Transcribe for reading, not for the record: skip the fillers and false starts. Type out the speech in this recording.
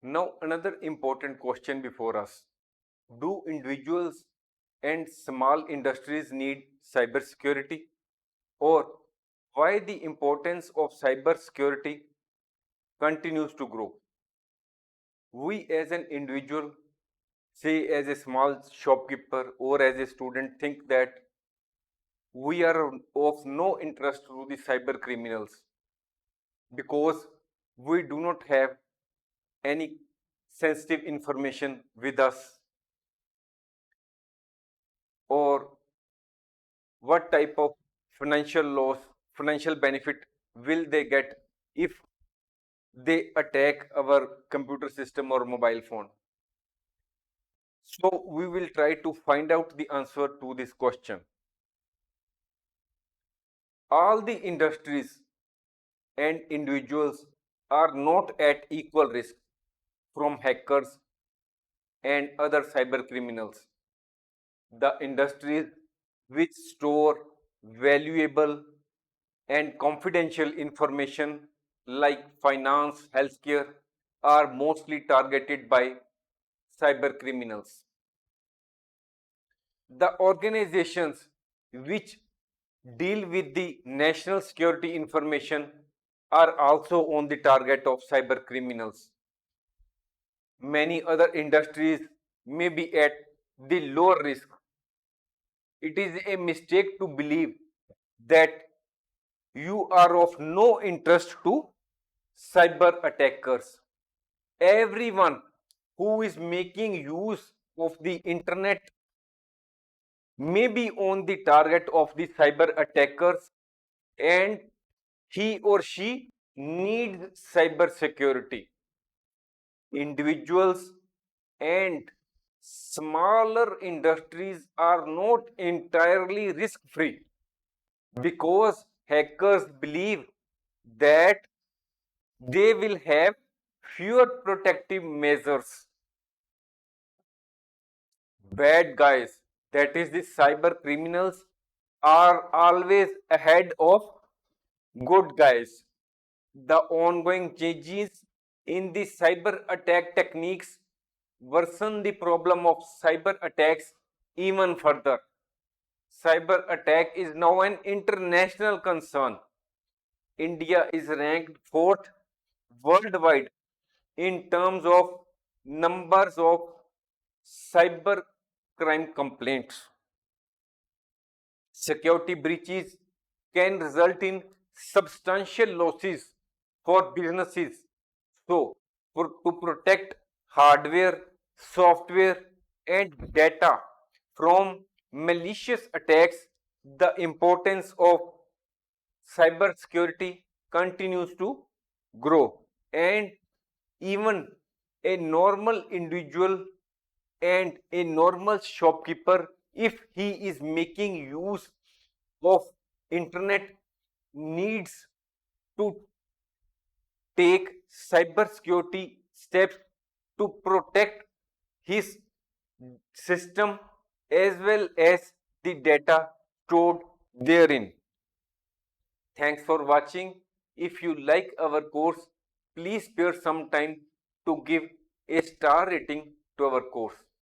Now, another important question before us. Do individuals and small industries need cybersecurity? Or why the importance of cybersecurity continues to grow? We as an individual, say as a small shopkeeper or as a student, think that we are of no interest to the cyber criminals because we do not have any sensitive information with us, or what type of financial loss, financial benefit will they get if they attack our computer system or mobile phone. So we will try to find out the answer to this question. All the industries and individuals are not at equal risk from hackers and other cyber criminals. The industries which store valuable and confidential information like finance, healthcare are mostly targeted by cyber criminals. The organizations which deal with the national security information are also on the target of cyber criminals. Many other industries may be at the lower risk. It is a mistake to believe that you are of no interest to cyber attackers. Everyone who is making use of the internet may be on the target of the cyber attackers, and he or she needs cyber security. Individuals and smaller industries are not entirely risk free because hackers believe that they will have fewer protective measures. Bad guys, that is the cyber criminals, are always ahead of good guys. The ongoing changes in the cyber attack techniques worsen the problem of cyber attacks even further. Cyber attack is now an international concern. India is ranked fourth worldwide in terms of numbers of cyber crime complaints. Security breaches can result in substantial losses for businesses. So, to protect hardware, software, and data from malicious attacks, the importance of cybersecurity continues to grow. And even a normal individual and a normal shopkeeper, if he is making use of internet, needs to take cybersecurity steps to protect his system as well as the data stored therein. Thanks for watching. If you like our course, please spare some time to give a star rating to our course.